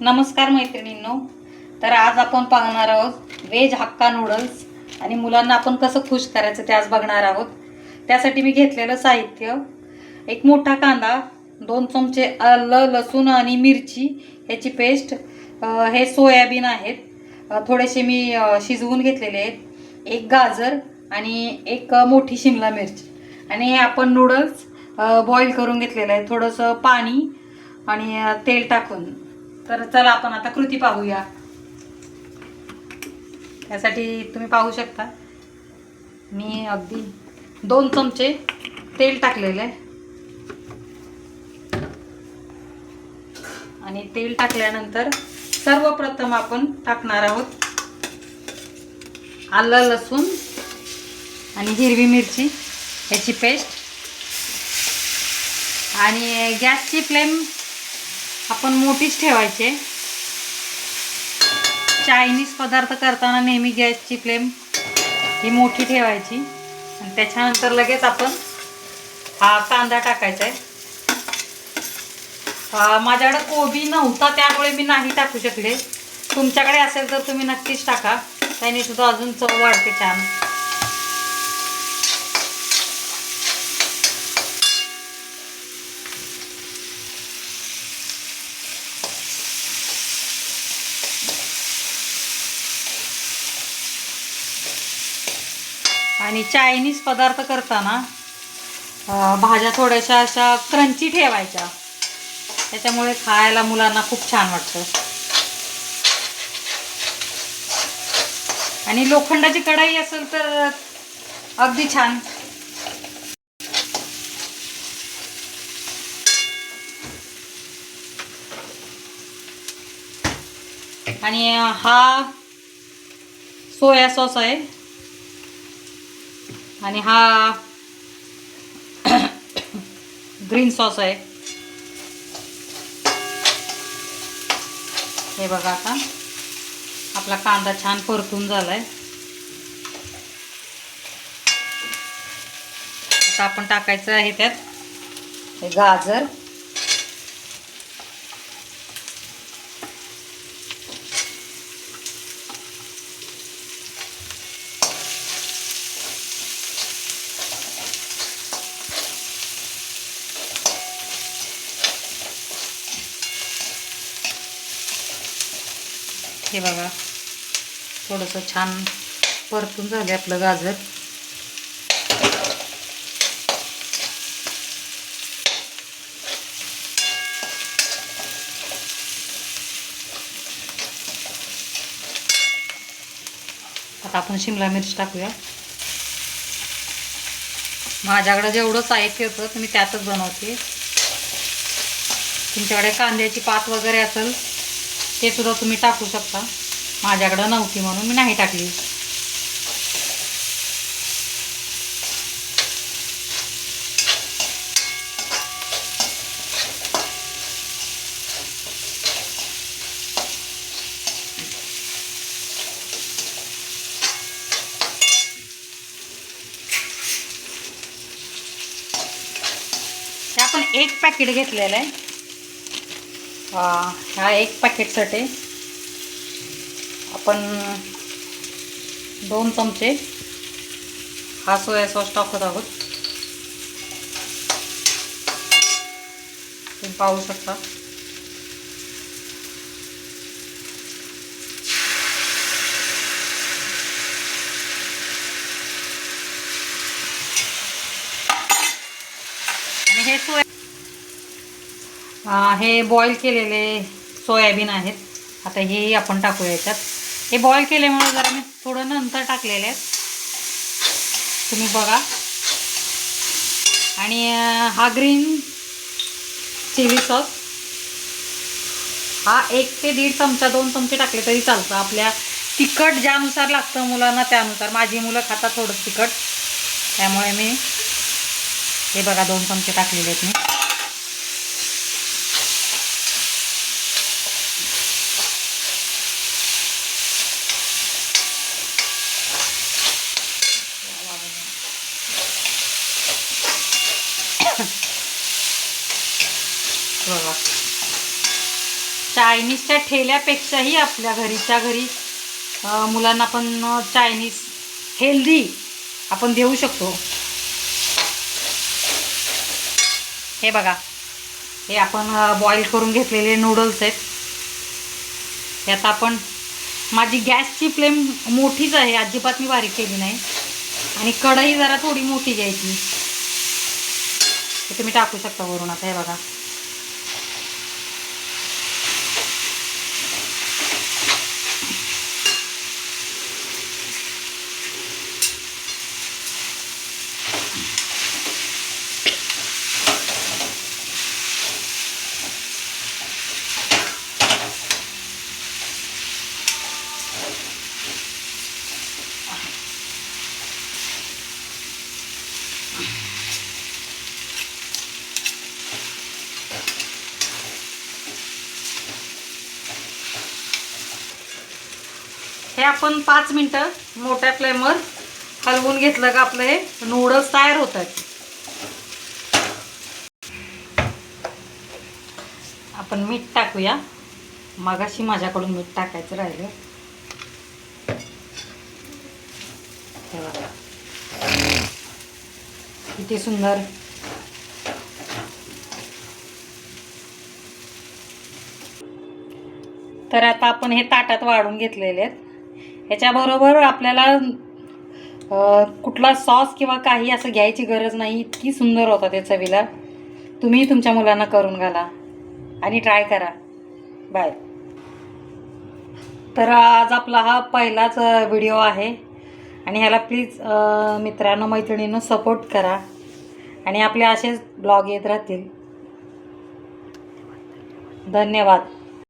नमस्कार मैत्रिणींनो. तर आज आपण पाहणार आहोत व्हेज हक्का नूडल्स आणि मुलांना आपण कसं खुश करायचं ते आज बघणार आहोत. त्यासाठी मी घेतलेलं साहित्य: एक मोठा कांदा, 2 चमचे आलं लसूण आणि मिरची याची पेस्ट, हे सोयाबीन आहेत, थोडेसे मी शिजवून घेतलेले आहेत, एक गाजर आणि एक मोठी शिमला मिरची, आणि हे आपण नूडल्स बॉईल करून घेतलेलं आहे, थोडंसं पाणी आणि तेल टाकून. तर चला आपण आता कृती पाहूया. त्यासाठी तुम्ही पाहू शकता मी अगदी 2 चमचे तेल टाकलेले आहे. आणि तेल टाकल्यानंतर सर्वप्रथम आपण टाकणार आहोत आलं लसूण आणि हिरवी मिरची याची पेस्ट. आणि गॅसची फ्लेम आपण मोठीच ठेवायची. चायनीज पदार्थ करताना नेहमी गॅसची फ्लेम ही मोठी ठेवायची. आणि त्याच्यानंतर लगेच आपण हा कांदा टाकायचा आहे. माझ्याकडे कोबी नव्हता त्यामुळे मी नाही टाकू शकले. तुमच्याकडे असेल तर तुम्ही नक्कीच टाका, त्याने सुद्धा अजून चव वाढते छान. आणि चायनीज पदार्थ करताना भाज्या थोड्याशा अशा क्रंची ठेवायच्या, त्याच्यामुळे खायला मुलांना खूप छान वाटतं. आणि लोखंडाची कढई असेल तर अगदी छान. आणि हा सोया सॉस आहे आणि हा ग्रीन सॉस आहे. हे बघा, आता आपला कांदा छान परतून झालाय. आता आपण टाकायचं आहे त्यात हे गाजर, हे बघा थोडंसं छान परतून झाले आपलं गाजर. आता आपण शिमला मिरची टाकूया. माझ्याकडे जेवढं साहित्य होतं मी त्यातच बनवते. तुमच्याकडे कांद्याची पात वगैरे असेल ते सुद्धा तुम्ही टाकू शकता. माझ्याकडे नव्हती म्हणून मी नाही टाकली. ते आपण एक पॅकेट घेतलेलं आहे. ह्या एक पॅकेटसाठी आपण 2 चमचे हा सोया सॉस टाकत आहोत. तुम्ही पाहू शकता. आणि हे बॉईल केलेले सोयाबीन आहेत. आता हे आपण टाकूया याच्यात. हे बॉईल केल्यामुळे जरा मी थोडं नंतर टाकलेले आहेत, तुम्ही बघा. आणि हा ग्रीन चिली सॉस हा 1 ते 1.5 चमचा, 2 चमचे टाकले तरी चालतं. आपल्या तिखट ज्यानुसार लागतं मुलांना त्यानुसार. माझी मुलं खातात थोडं तिखट, त्यामुळे मी हे बघा 2 चमचे टाकलेले आहेत मी. बघा चायनीजच्या ठेल्यापेक्षाही आपल्या घरीच्या घरी मुलांना पण चायनीज हेल्दी आपण देऊ शकतो. हे बघा, हे आपण बॉईल करून घेतलेले नूडल्स आहेत. यात आपण, माझी गॅसची फ्लेम मोठीच आहे, अजिबात मी बारीक केली नाही. आणि कढई जरा थोडी मोठी घ्यायची. हे तुम्ही टाकू शकता वरून. आता हे बघा, हे आपण 5 मिनटं मोठ्या फ्लेमवर हलवून घेतलं का आपलं हे नूडल्स तयार होतात. आपण मीठ टाकूया. मगाशी माझ्याकडून मीठ टाकायचं राहिलं. हे बघा किती सुंदर. तर आता आपण हे ताटात वाढून घेतलेले आहेत. ह्याच्याबरोबर आपल्याला कुठला सॉस किंवा काही असं घ्यायची गरज नाही. इतकी सुंदर होता त्या चवीला. तुम्ही तुमच्या मुलांना करून घाला आणि ट्राय करा. बाय. तर आज आपला हा पहिलाच व्हिडिओ आहे आणि ह्याला प्लीज मित्रांनो मैत्रिणींनो सपोर्ट करा आणि आपले असेच ब्लॉग येत राहतील. धन्यवाद.